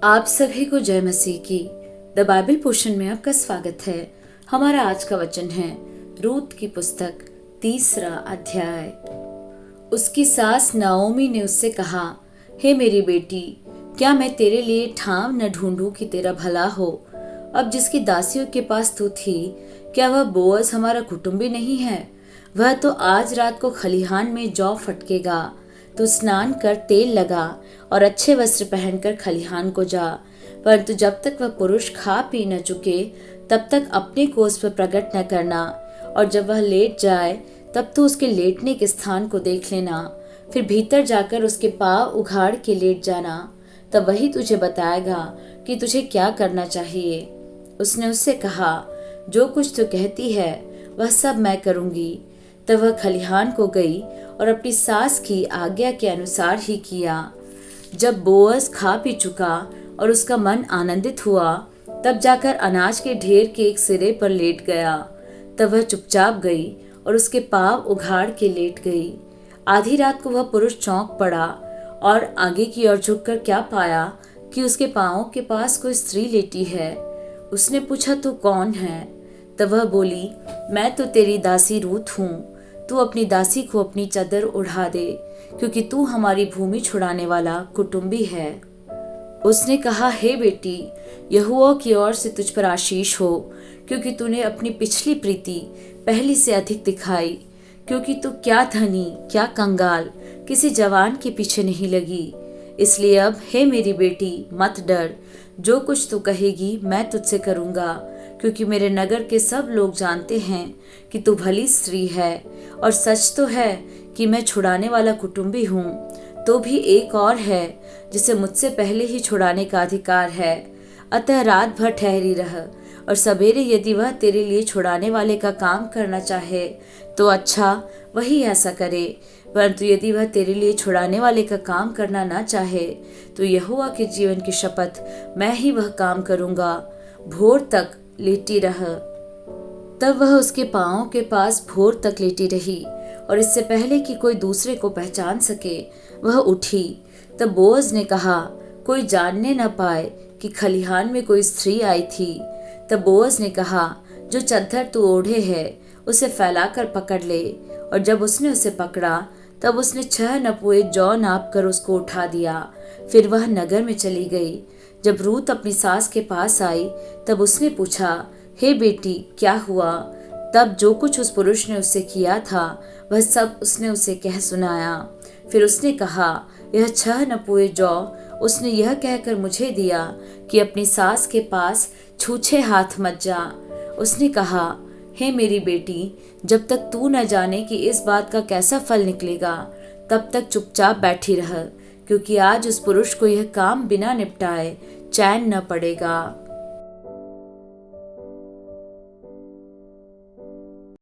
आप सभी को जय मसीह की। द बाइबल पोर्शन में आपका स्वागत है। हमारा आज का वचन है रूत की पुस्तक 3 अध्याय। उसकी सास नाओमी ने उससे कहा, हे मेरी बेटी, क्या मैं तेरे लिए ठाव न ढूंढूं कि तेरा भला हो। अब जिसकी दासियों के पास तू थी, क्या वह बोअज हमारा कुटुंबी नहीं है? वह तो आज रात को खलिहान में जौ फटकेगा। तू स्नान कर तेल लगा और अच्छे वस्त्र पहनकर खलिहान को जा, परंतु जब तक वह पुरुष खा पी न चुके तब तक अपने को उस पर प्रकट न करना। और जब वह लेट जाए तब तू उसके लेटने के स्थान को देख लेना, फिर भीतर जाकर उसके पाँव उघाड़ के लेट जाना। तब वही तुझे बताएगा कि तुझे क्या करना चाहिए। उसने उससे कहा, जो कुछ तू कहती है वह सब मैं करूंगी। तब वह खलिहान को गई और अपनी सास की आज्ञा के अनुसार ही किया। जब बोअज खा पी चुका और उसका मन आनंदित हुआ, तब जाकर अनाज के ढेर के एक सिरे पर लेट गया। तब वह चुपचाप गई और उसके पाँव उघाड़ के लेट गई। आधी रात को वह पुरुष चौंक पड़ा और आगे की ओर झुककर क्या पाया कि उसके पाँवों के पास कोई स्त्री लेटी है। उसने पूछा, तू कौन है? तब वह बोली, मैं तो तेरी दासी रूत हूँ। तू अपनी दासी को अपनी चादर उड़ा दे, क्योंकि तू हमारी भूमि छुड़ाने वाला कुटुंबी है। उसने कहा, हे बेटी, यहोवा की ओर से तुझ पर आशीष हो, क्योंकि तूने अपनी पिछली प्रीति पहली से अधिक दिखाई। क्योंकि तू क्या धनी क्या कंगाल किसी जवान के पीछे नहीं लगी। इसलिए अब हे मेरी बेटी, मत डर। जो कुछ तू कहेगी मैं तुझसे करूँगा, क्योंकि मेरे नगर के सब लोग जानते हैं कि तू भली स्त्री है। और सच तो है कि मैं छुड़ाने वाला कुटुंबी हूँ। तो भी एक और है जिसे मुझसे पहले ही छुड़ाने का अधिकार है। अतः रात भर ठहरी रह, और सवेरे यदि वह तेरे लिए छुड़ाने वाले का काम करना चाहे तो अच्छा, वही ऐसा करे। परंतु यदि वह तेरे लिए छुड़ाने वाले का काम करना ना चाहे तो यहोवा के जीवन की शपथ, मैं ही वह काम करूँगा। भोर तक लेटी रह। तब वह उसके पाँवों के पास भोर तक लेटी रही, और इससे पहले कि कोई दूसरे को पहचान सके वह उठी। तब बोअज ने कहा, कोई जानने न पाए कि खलिहान में कोई स्त्री आई थी। तब बोअज ने कहा, जो चद्दर तू ओढ़े है उसे फैलाकर पकड़ ले। और जब उसने उसे पकड़ा तब उसने 6 नपुए जौ नाप कर उसको उठा दिया। फिर वह नगर में चली गई। जब रूत अपनी सास के पास आई तब उसने पूछा, हे बेटी, क्या हुआ? तब जो कुछ उस पुरुष ने उससे किया था वह सब उसने उसे कह सुनाया। फिर उसने कहा, यह 6 नपुए जौ उसने यह कहकर मुझे दिया कि अपनी सास के पास छूछे हाथ मत जा। उसने कहा, हे मेरी बेटी, जब तक तू न जाने कि इस बात का कैसा फल निकलेगा, तब तक चुपचाप बैठी रह, क्योंकि आज उस पुरुष को यह काम बिना निपटाए चैन न पड़ेगा।